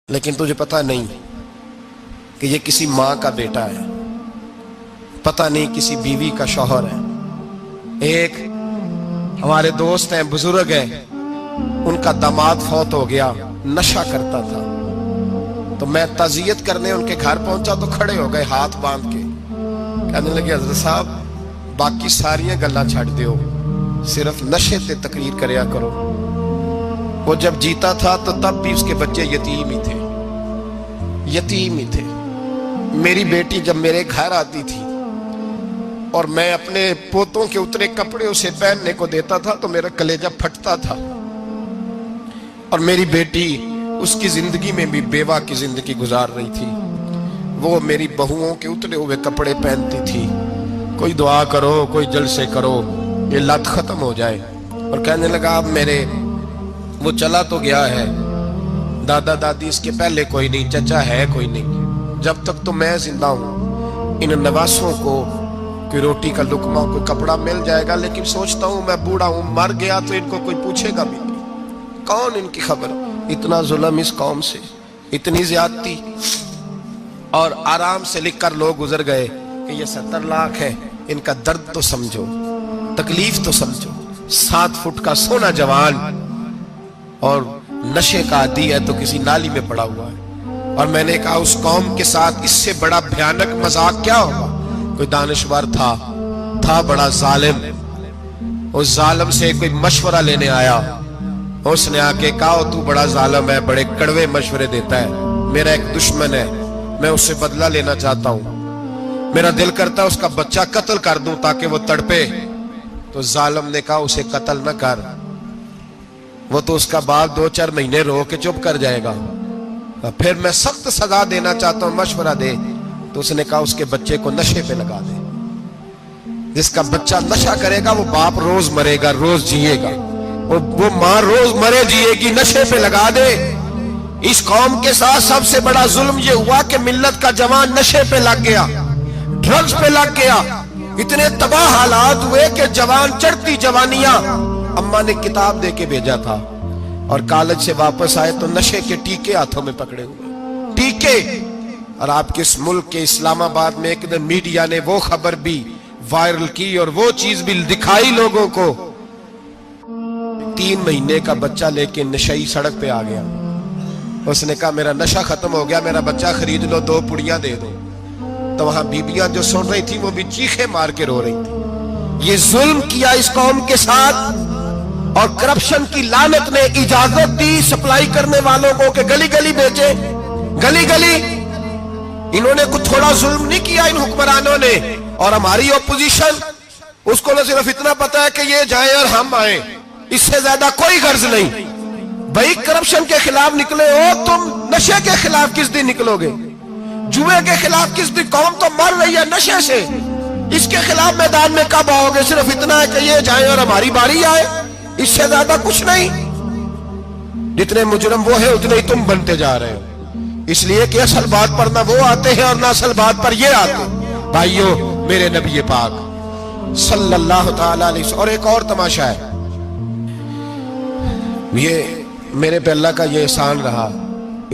لیکن تجھے پتہ نہیں کہ یہ کسی ماں کا بیٹا ہے، پتہ نہیں کسی بیوی کا شوہر ہے۔ ایک ہمارے دوست ہیں، بزرگ ہیں، ان کا داماد فوت ہو گیا، نشہ کرتا تھا۔ تو میں تعزیت کرنے ان کے گھر پہنچا تو کھڑے ہو گئے ہاتھ باندھ کے، کہنے لگے حضرت صاحب باقی ساریاں گلاں چھڑ دیو، صرف نشے تے تقریر کریا کرو۔ وہ جب جیتا تھا تو تب بھی اس کے بچے یتیم ہی تھے، یتیم ہی تھے۔ میری بیٹی جب میرے گھر آتی تھی اور میں اپنے پوتوں کے اترے کپڑے اسے پہننے کو دیتا تھا تو میرا کلیجہ پھٹتا تھا۔ اور میری بیٹی اس کی زندگی میں بھی بیوہ کی زندگی گزار رہی تھی، وہ میری بہوؤں کے اترے ہوئے کپڑے پہنتی تھی۔ کوئی دعا کرو، کوئی جلسے کرو، یہ لت ختم ہو جائے۔ اور کہنے لگا اب میرے وہ چلا تو گیا ہے، دادا دادی اس کے پہلے کوئی نہیں، چچا ہے کوئی نہیں، جب تک تو میں زندہ ہوں ان نواسوں کو کوئی روٹی کا لقمہ، کوئی کپڑا مل جائے گا۔ لیکن سوچتا ہوں میں بوڑھا ہوں، مر گیا تو ان کو کوئی پوچھے گا بھی نہیں، کون ان کی خبر۔ اتنا ظلم اس قوم سے، اتنی زیادتی، اور آرام سے لکھ کر لوگ گزر گئے کہ یہ 70 لاکھ ہے، ان کا درد تو سمجھو، تکلیف تو سمجھو۔ 7 فٹ کا سونا جوان اور نشے کا عادی ہے تو کسی نالی میں پڑا ہوا ہے۔ اور میں نے کہا اس قوم کے ساتھ اس سے بڑا بھیانک مذاق کیا ہوگا۔ کوئی دانشور تھا بڑا ظالم، اس ظالم سے کوئی مشورہ لینے آیا، اس نے آ کے کہا تو بڑا ظالم ہے، بڑے کڑوے مشورے دیتا ہے، میرا ایک دشمن ہے، میں اس سے بدلہ لینا چاہتا ہوں، میرا دل کرتا ہے اس کا بچہ قتل کر دوں تاکہ وہ تڑپے۔ تو ظالم نے کہا اسے قتل نہ کر، وہ تو اس کا باپ 2-4 مہینے رو کے چپ کر جائے گا، پھر میں سخت سزا دینا چاہتا ہوں، مشورہ دے۔ تو اس نے کہا اس کے بچے کو نشے پہ لگا دے، جس کا بچہ نشہ کرے گا وہ باپ روز مرے گا، روز جیے گا، وہ ماں روز مرے جیے گی، نشے پہ لگا دے۔ اس قوم کے ساتھ سب سے بڑا ظلم یہ ہوا کہ ملت کا جوان نشے پہ لگ گیا، ڈرگز پہ لگ گیا، اتنے تباہ حالات ہوئے کہ جوان چڑھتی جوانیاں، اماں نے کتاب دے کے بھیجا تھا، اور کالج سے واپس آئے تو نشے کے ٹیکے ہاتھوں میں پکڑے ہوئے، ٹیکے۔ اور آپ کے اس ملک کے اسلام آباد میں ایک دن میڈیا نے وہ خبر بھی وائرل کی اور وہ چیز بھی دکھائی لوگوں کو، 3 مہینے کا بچہ لے کے نشئی سڑک پہ آ گیا، اس نے کہا میرا نشہ ختم ہو گیا، میرا بچہ خرید لو، 2 پڑیاں دے دو۔ تو وہاں بیبیاں جو سن رہی تھی وہ بھی چیخیں مار کے رو رہی تھی۔ یہ ظلم کیا اس قوم کے ساتھ، اور کرپشن کی لعنت نے اجازت دی سپلائی کرنے والوں کو کہ گلی گلی بیچے، گلی گلی۔ انہوں نے کچھ تھوڑا ظلم نہیں کیا ان حکمرانوں نے، اور ہماری اپوزیشن اس کو نہ صرف اتنا پتا ہے کہ یہ جائیں اور ہم آئیں، اس سے زیادہ کوئی غرض نہیں۔ بھائی کرپشن کے خلاف نکلے ہو تم، نشے کے خلاف کس دن نکلو گے؟ جوئے کے خلاف کس دن؟ قوم تو مر رہی ہے نشے سے، اس کے خلاف میدان میں کب آؤ گے؟ صرف اتنا ہے کہ یہ جائیں اور ہماری باری آئے، اس سے زیادہ کچھ نہیں۔ جتنے مجرم وہ ہیں اتنے ہی تم بنتے جا رہے ہو، اس لیے کہ اصل بات پر نہ وہ آتے ہیں اور نہ اصل بات پر یہ آتے ہیں۔ بھائیو میرے نبی پاک صلی اللہ تعالی علیہ وسلم، اور ایک اور تماشا ہے، یہ میرے پہ اللہ کا یہ احسان رہا،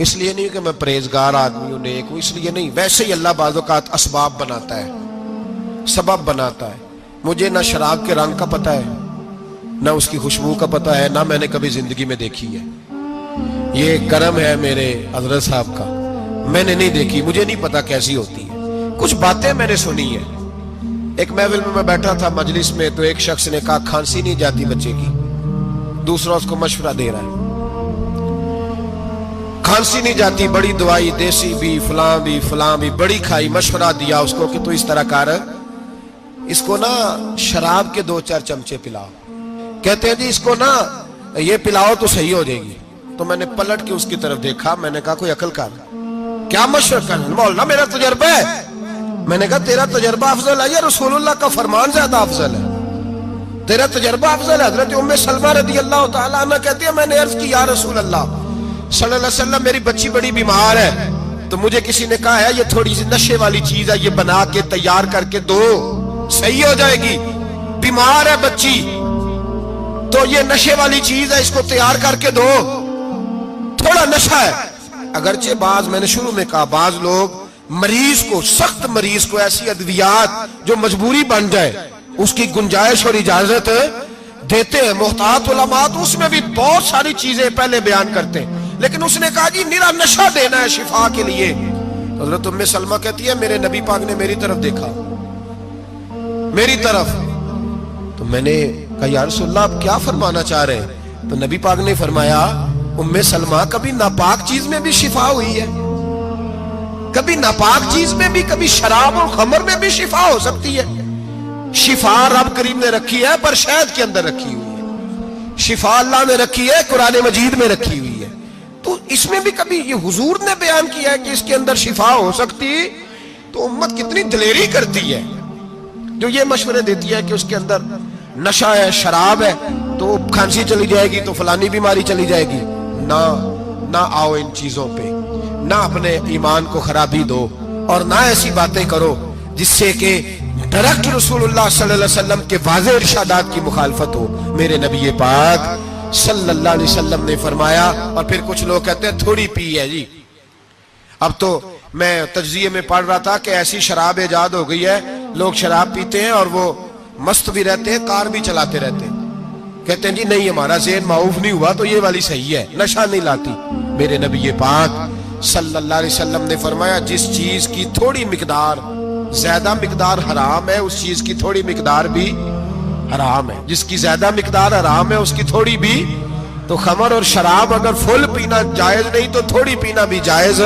اس لیے نہیں کہ میں پرہیزگار آدمی ہوں، نیک ہوں، اس لیے نہیں، ویسے ہی اللہ بعض اوقات اسباب بناتا ہے، سبب بناتا ہے۔ مجھے نہ شراب کے رنگ کا پتہ ہے، نہ اس کی خوشبو کا پتہ ہے، نہ میں نے کبھی زندگی میں دیکھی ہے، یہ کرم ہے میرے حضرت صاحب کا، میں نے نہیں دیکھی، مجھے نہیں پتا کیسی ہوتی ہے، کچھ باتیں میں نے سنی ہیں۔ ایک محفل میں بیٹھا تھا مجلس میں، تو ایک شخص نے کہا کھانسی نہیں جاتی بچے کی، دوسرا اس کو مشورہ دے رہا ہے، کھانسی نہیں جاتی، بڑی دوائی دیسی بھی فلاں بھی بڑی کھائی، مشورہ دیا اس کو کہ تو اس طرح کر، اس کو نا شراب کے 2-4 چمچے پلاؤ، کہتے ہیں جی اس کو نا یہ پلاؤ تو صحیح ہو جائے گی۔ تو میں نے پلٹ کے اس کی طرف دیکھا، میں نے کہا کوئی عقل کر، کیا مشورہ کر؟ مولانا میرا تجربہ ہے۔ میں نے کہا تیرا تجربہ افضل ہے یا رسول اللہ کا فرمان زیادہ افضل ہے؟ تیرا تجربہ افضل ہے۔ حضرت ام سلمہ رضی اللہ تعالیٰ عنہ کہتی ہے میں نے عرض کی یا رسول اللہ صلی اللہ علیہ وسلم میری بچی بڑی بیمار ہے، تو مجھے کسی نے کہا ہے یہ تھوڑی سی نشے والی چیز ہے، یہ بنا کے تیار کر کے دو، صحیح ہو جائے گی، بیمار ہے بچی تو یہ نشے والی چیز ہے، اس کو تیار کر کے دو، تھوڑا نشہ ہے۔ اگرچہ بعض، میں نے شروع میں کہا، بعض لوگ مریض کو، سخت مریض کو ایسی ادویات جو مجبوری بن جائے اس کی گنجائش اور اجازت دیتے ہیں۔ محتاط علماء تو اس میں بھی بہت ساری چیزیں پہلے بیان کرتے ہیں، لیکن اس نے کہا جی نرا نشہ دینا ہے شفا کے لیے۔ حضرت ام سلمہ کہتی ہے میرے نبی پاک نے میری طرف دیکھا، میری طرف، تو میں نے کہا یا رسول اللہ آپ کیا فرمانا چاہ رہے ہیں؟ تو نبی پاک نے فرمایا ام سلمہ کبھی ناپاک چیز میں بھی شفا ہوئی ہے، کبھی ناپاک چیز میں بھی، کبھی شراب اور خمر میں بھی شفا ہو سکتی ہے۔ شفا رب کریم نے رکھی ہے پر شہد کے اندر رکھی ہوئی ہے، شفا اللہ نے رکھی ہے قرآن مجید میں رکھی ہوئی ہے، تو اس میں بھی کبھی یہ حضور نے بیان کیا ہے کہ اس کے اندر شفا ہو سکتی، تو امت کتنی دلیری کرتی ہے جو یہ مشورے دیتی ہے کہ اس کے اندر نشہ ہے، شراب ہے، تو کھانسی چلی جائے گی تو فلانی بیماری چلی جائے گی۔ نہ آؤ ان چیزوں پہ، نہ اپنے ایمان کو خرابی دو، اور نہ ایسی باتیں کرو جس سے کہ ڈائریکٹ رسول اللہ صلی اللہ علیہ وسلم کے واضح ارشادات کی مخالفت ہو۔ میرے نبی پاک صلی اللہ علیہ وسلم نے فرمایا، اور پھر کچھ لوگ کہتے ہیں تھوڑی پی ہے جی۔ اب تو میں تجزیے میں پڑھ رہا تھا کہ ایسی شراب ایجاد ہو گئی ہے، لوگ شراب پیتے ہیں اور وہ مست بھی رہتے ہیں، کار بھی چلاتے رہتے ہیں، کہتے ہیں جی نہیں ہمارا ذہن معاف نہیں ہوا تو یہ والی صحیح ہے، نشہ نہیں لاتی۔ میرے نبی پاک صلی اللہ علیہ وسلم نے فرمایا جس چیز کی تھوڑی مقدار، زیادہ مقدار حرام ہے اس چیز کی تھوڑی مقدار بھی حرام ہے، جس کی زیادہ مقدار حرام ہے اس کی تھوڑی بھی۔ تو خمر اور شراب اگر فل پینا جائز نہیں تو تھوڑی پینا بھی جائز،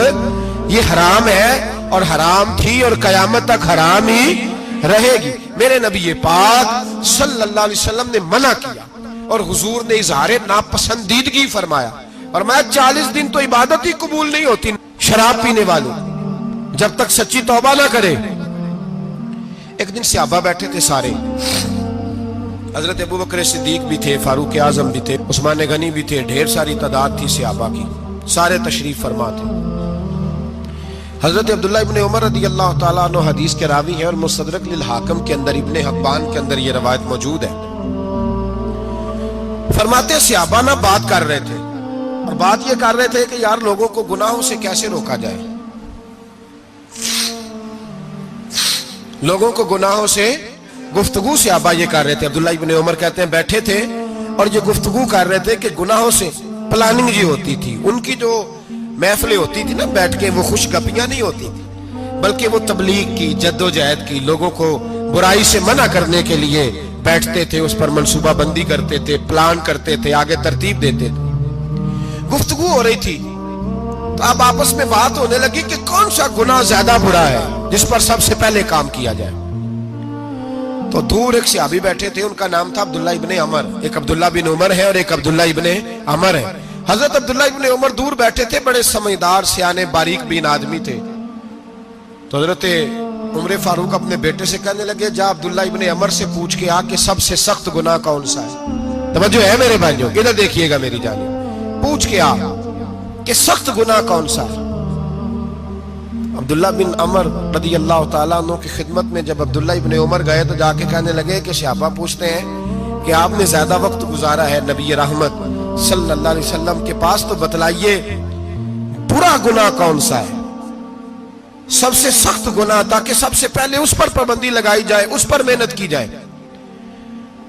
یہ حرام ہے اور حرام تھی اور قیامت تک حرام ہی رہے گی۔ میرے نبی پاک صلی اللہ علیہ وسلم نے منع کیا اور حضور نے اظہار ناپسندیدگی فرمایا، فرمایا 40 دن تو عبادت ہی قبول نہیں ہوتی شراب پینے والے جب تک سچی توبہ نہ کرے۔ ایک دن صحابہ بیٹھے تھے سارے، حضرت ابو بکر صدیق بھی تھے، فاروق اعظم بھی تھے، عثمان غنی بھی تھے، ڈھیر ساری تعداد تھی صحابہ کی، سارے تشریف فرما تھے۔ حضرت عبداللہ ابن عمر رضی اللہ تعالیٰ عنہ حدیث کے راوی ہیں اور مستدرک للحاکم کے اندر، ابن حبان کے اندر یہ روایت موجود ہے۔ فرماتے صحابہ نہ بات کر رہے تھے، اور بات یہ کر رہے تھے کہ یار لوگوں کو گناہوں سے کیسے روکا جائے، لوگوں کو گناہوں سے گفتگو صحابہ یہ کر رہے تھے۔ عبداللہ ابن عمر کہتے ہیں بیٹھے تھے اور یہ گفتگو کر رہے تھے کہ گناہوں سے پلاننگ یہ ہوتی تھی، ان کی جو محفلیں ہوتی تھی نا بیٹھ کے، وہ خوش گپیاں نہیں ہوتی تھی بلکہ وہ تبلیغ کی، جد و جہد کی، لوگوں کو برائی سے منع کرنے کے لیے بیٹھتے تھے، اس پر منصوبہ بندی کرتے تھے، پلان کرتے تھے، آگے ترتیب دیتے تھے۔ گفتگو ہو رہی تھی تو اب آپس میں بات ہونے لگی کہ کون سا گناہ زیادہ برا ہے جس پر سب سے پہلے کام کیا جائے۔ تو دور ایک صحابی بیٹھے تھے، ان کا نام تھا عبداللہ ابن عمر، ایک عبداللہ بن عمر ہے اور ایک عبداللہ ابن عمر ہے۔ حضرت عبداللہ ابن عمر دور بیٹھے تھے، بڑے سمجھدار سیانے باریک بین آدمی تھے۔ تو حضرت عمر فاروق اپنے بیٹے سے کہنے لگے جا عبداللہ ابن عمر سے پوچھ کے آ کہ سب سے سخت گناہ کون سا ہے۔ توجہ ہے میرے بھائیوں، ادھر دیکھیے گا میری جانب، پوچھ کے آ کہ سخت گناہ کون سا ہے۔ عبداللہ بن عمر رضی اللہ تعالیٰ عنہ کی خدمت میں جب عبداللہ ابن عمر گئے تو جا کے کہنے لگے کہ صحابہ پوچھتے ہیں کہ آپ نے زیادہ وقت گزارا ہے نبی رحمت صلی اللہ علیہ وسلم کے پاس، تو بتلائیے برا گناہ کون سا ہے، سب سے سخت گناہ، تاکہ سب سے پہلے اس پر پابندی لگائی جائے، اس پر محنت کی جائے۔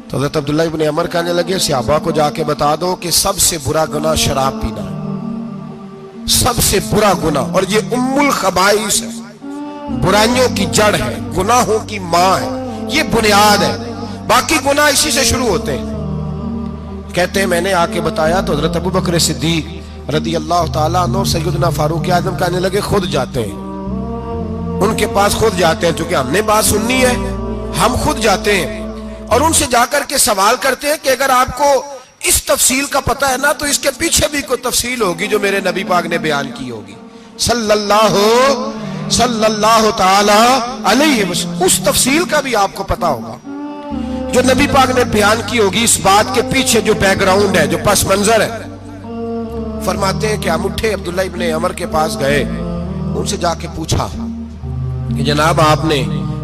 تو حضرت عبداللہ ابن عمر کہنے لگے صحابہ کو جا کے بتا دو کہ سب سے برا گناہ شراب پینا ہے، سب سے برا گناہ، اور یہ ام الخبائث ہے، برائیوں کی جڑ ہے، گناہوں کی ماں ہے، یہ بنیاد ہے، باقی گناہ اسی سے شروع ہوتے ہیں۔ کہتے ہیں میں نے آ کے بتایا تو حضرت ابو بکر صدیق رضی اللہ تعالیٰ عنہ سیدنا فاروق اعظم کہنے لگے خود جاتے ہیں، ان کے پاس خود جاتے ہیں، چونکہ ہم نے بات سننی ہے ہم خود جاتے ہیں اور ان سے جا کر کے سوال کرتے ہیں کہ اگر آپ کو اس تفصیل کا پتہ ہے نا تو اس کے پیچھے بھی کوئی تفصیل ہوگی جو میرے نبی پاک نے بیان کی ہوگی صلی اللہ تعالی علیہ وسلم، اس تفصیل کا بھی آپ کو پتہ ہوگا جو نبی پاک نے بیان کی ہوگی، اس بات کے پیچھے جو بیک گراؤنڈ ہے، جو پس منظر ہے۔ فرماتے ہیں کہ ہم اٹھے، عبداللہ ابن عمر کے پاس گئے، ان سے جا کے پوچھا کہ جناب آپ نے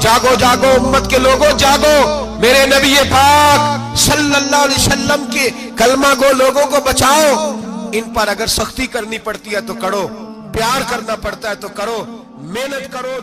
جاگو جاگو امت کے لوگوں جاگو، میرے نبی پاک صلی اللہ علیہ وسلم کے کلمہ گو لوگوں کو بچاؤ۔ ان پر اگر سختی کرنی پڑتی ہے تو کرو، پیار کرنا پڑتا ہے تو کرو، محنت کرو۔